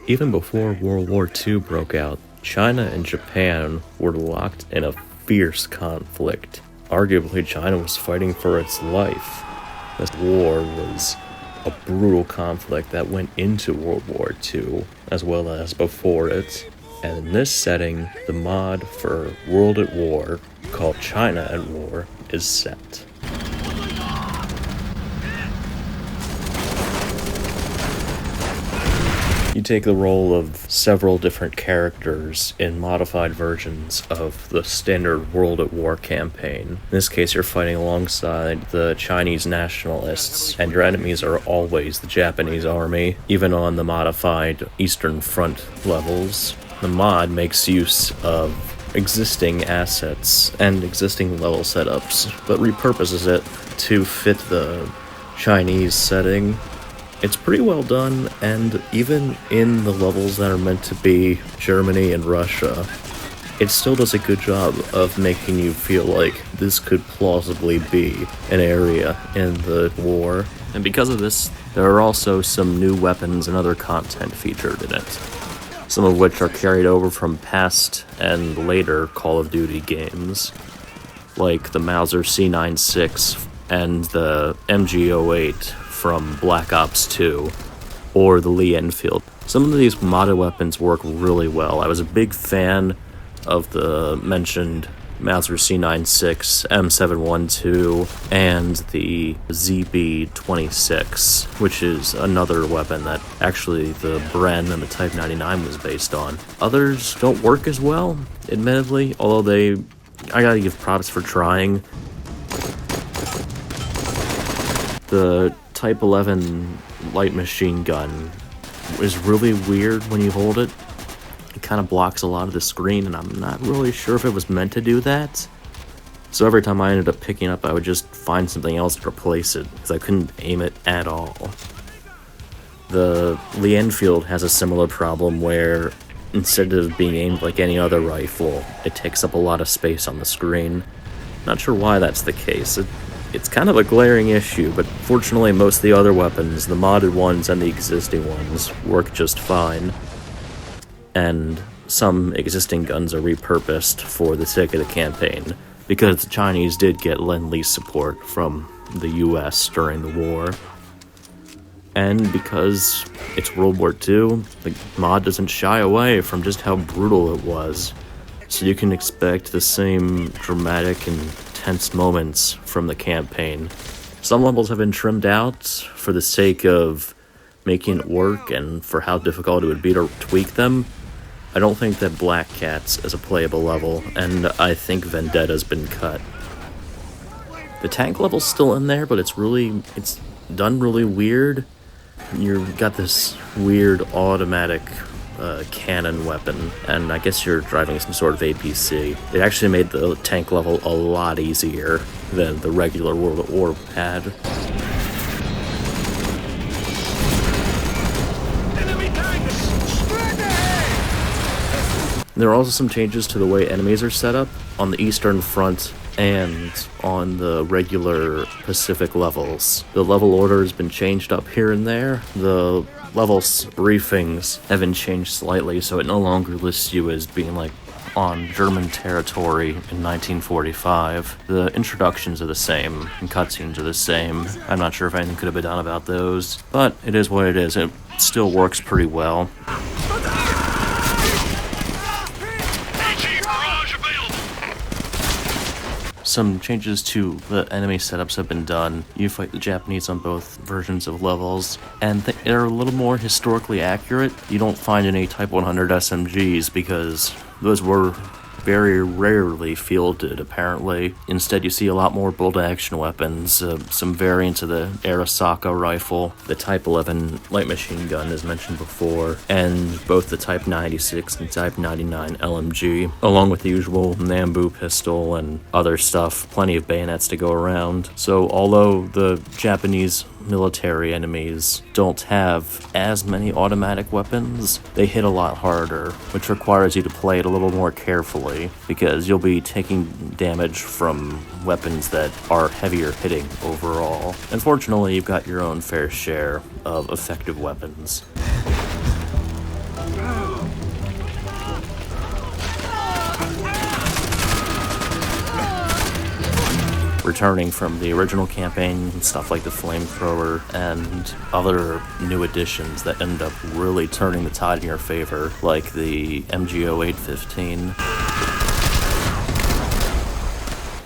Even before World War II broke out, China and Japan were locked in a fierce conflict. Arguably, China was fighting for its life. This war was a brutal conflict that went into World War II, as well as before it. And in this setting, the mod for World at War, called China at War, is set. You take the role of several different characters in modified versions of the standard World at War campaign. In this case, you're fighting alongside the Chinese nationalists, and your enemies are always the Japanese army, even on the modified Eastern Front levels. The mod makes use of existing assets and existing level setups, but repurposes it to fit the Chinese setting. It's pretty well done, and even in the levels that are meant to be Germany and Russia, it still does a good job of making you feel like this could plausibly be an area in the war. And because of this, there are also some new weapons and other content featured in it, some of which are carried over from past and later Call of Duty games, like the Mauser C96 and the MG08 from Black Ops 2, or the Lee Enfield. Some of these modded weapons work really well. I was a big fan of the mentioned Mauser C96, M712, and the ZB26, which is another weapon that actually the Bren and the Type 99 was based on. Others don't work as well, admittedly, although I gotta give props for trying. The Type 11 light machine gun is really weird when you hold it. It kind of blocks a lot of the screen, and I'm not really sure if it was meant to do that. So every time I ended up picking up, I would just find something else to replace it, because I couldn't aim it at all. The Lee Enfield has a similar problem where, instead of being aimed like any other rifle, it takes up a lot of space on the screen. Not sure why that's the case. It's kind of a glaring issue, but fortunately most of the other weapons, the modded ones and the existing ones, work just fine. And some existing guns are repurposed for the sake of the campaign, because the Chinese did get Lend-Lease support from the US during the war. And because it's World War II, the mod doesn't shy away from just how brutal it was. So you can expect the same dramatic and tense moments from the campaign. Some levels have been trimmed out for the sake of making it work and for how difficult it would be to tweak them. I don't think that Black Cat's is a playable level, and I think Vendetta's been cut. The tank level's still in there, but it's done really weird. You've got this weird automatic cannon weapon, and I guess you're driving some sort of APC. It actually made the tank level a lot easier than the regular World at War had. There are also some changes to the way enemies are set up on the Eastern Front and on the regular Pacific levels. The level order has been changed up here and there. The level briefings have been changed slightly, so it no longer lists you as being like on German territory in 1945. The introductions are the same, and cutscenes are the same. I'm not sure if anything could have been done about those, but it is what it is. It still works pretty well. Some changes to the enemy setups have been done. You fight the Japanese on both versions of levels, and they're a little more historically accurate. You don't find any Type 100 SMGs because those were very rarely fielded, apparently. Instead, you see a lot more bolt-action weapons, some variants of the Arasaka rifle, the Type 11 light machine gun, as mentioned before, and both the Type 96 and Type 99 LMG, along with the usual Nambu pistol and other stuff, plenty of bayonets to go around. So although the Japanese military enemies don't have as many automatic weapons, they hit a lot harder, which requires you to play it a little more carefully, because you'll be taking damage from weapons that are heavier hitting overall. Unfortunately, you've got your own fair share of effective weapons. returning from the original campaign, stuff like the flamethrower and other new additions that end up really turning the tide in your favor, like the MGO 815.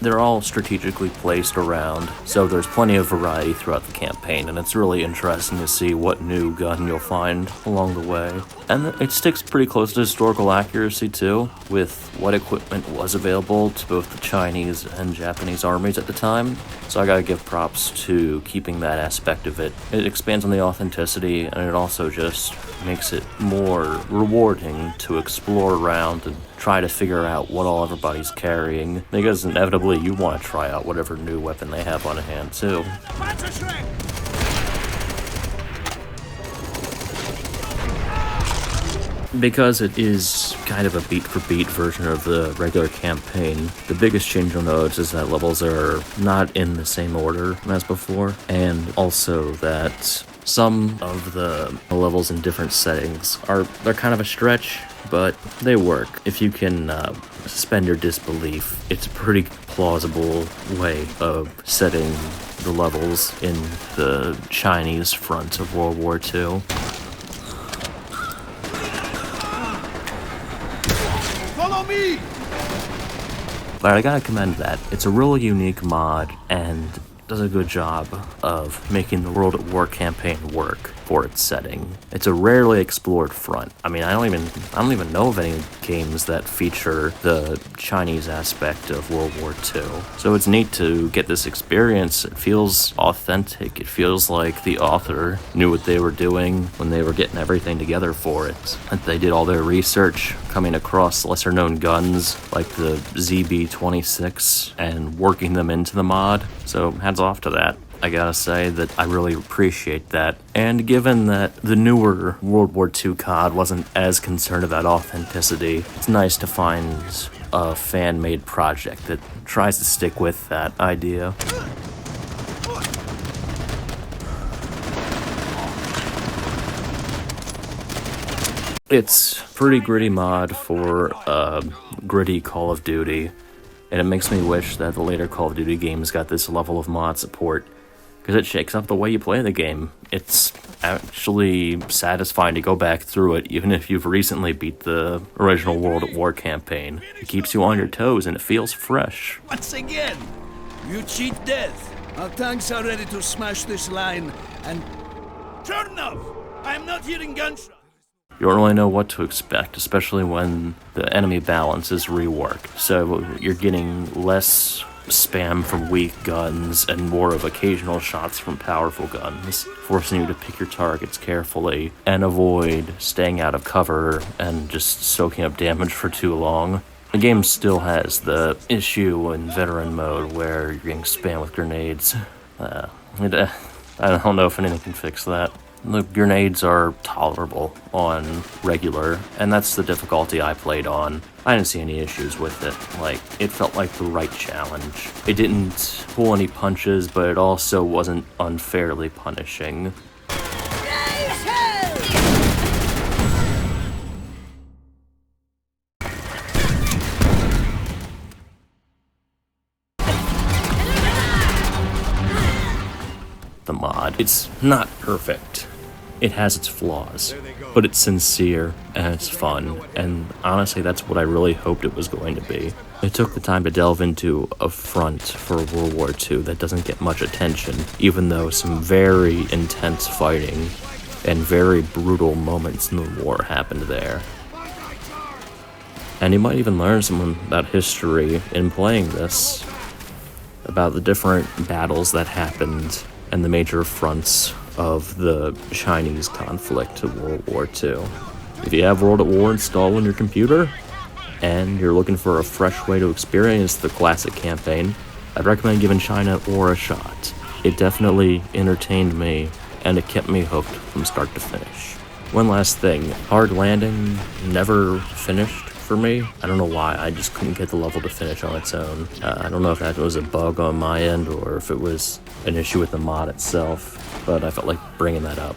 They're all strategically placed around, so there's plenty of variety throughout the campaign, and it's really interesting to see what new gun you'll find along the way. And it sticks pretty close to historical accuracy too, with what equipment was available to both the Chinese and Japanese armies at the time, so I gotta give props to keeping that aspect of it. It expands on the authenticity, and it also just makes it more rewarding to explore around and try to figure out what all everybody's carrying, because inevitably you want to try out whatever new weapon they have on hand too. Because it is kind of a beat-for-beat version of the regular campaign, the biggest change you'll notice is that levels are not in the same order as before, and also that some of the levels in different settings they're kind of a stretch, but they work. If you can suspend your disbelief, it's a pretty plausible way of setting the levels in the Chinese front of World War II. Follow me! But I gotta commend that. It's a really unique mod, and does a good job of making the World at War campaign work for its setting. It's a rarely explored front. I mean, I don't even know of any games that feature the Chinese aspect of World War II. So it's neat to get this experience. It feels authentic. It feels like the author knew what they were doing when they were getting everything together for it. That they did all their research, coming across lesser known guns like the ZB-26 and working them into the mod. So hats off to that. I gotta say that I really appreciate that. And given that the newer World War II COD wasn't as concerned about authenticity, it's nice to find a fan-made project that tries to stick with that idea. It's a pretty gritty mod for a gritty Call of Duty, and it makes me wish that the later Call of Duty games got this level of mod support, because it shakes up the way you play the game. It's actually satisfying to go back through it, even if you've recently beat the original World at War campaign. It keeps you on your toes, and it feels fresh. Once again, you cheat death. Our tanks are ready to smash this line, and... Sure enough, I am not hearing gunshots. You don't really know what to expect, especially when the enemy balance is reworked. So you're getting less spam from weak guns and more of occasional shots from powerful guns, forcing you to pick your targets carefully and avoid staying out of cover and just soaking up damage for too long. The game still has the issue in veteran mode where you're getting spammed with grenades. I don't know if anything can fix that. The grenades are tolerable on regular, and that's the difficulty I played on. I didn't see any issues with it. It felt like the right challenge. It didn't pull any punches, but it also wasn't unfairly punishing. The mod, it's not perfect. It has its flaws, but it's sincere and it's fun, and honestly that's what I really hoped it was going to be. It took the time to delve into a front for World War II that doesn't get much attention, even though some very intense fighting and very brutal moments in the war happened there. And you might even learn something about history in playing this, about the different battles that happened and the major fronts of the Chinese conflict of World War II. If you have World at War installed on your computer, and you're looking for a fresh way to experience the classic campaign, I'd recommend giving China at War a shot. It definitely entertained me, and it kept me hooked from start to finish. One last thing, Hard Landing never finished for me. I don't know why, I just couldn't get the level to finish on its own. I don't know if that was a bug on my end or if it was an issue with the mod itself, but I felt like bringing that up.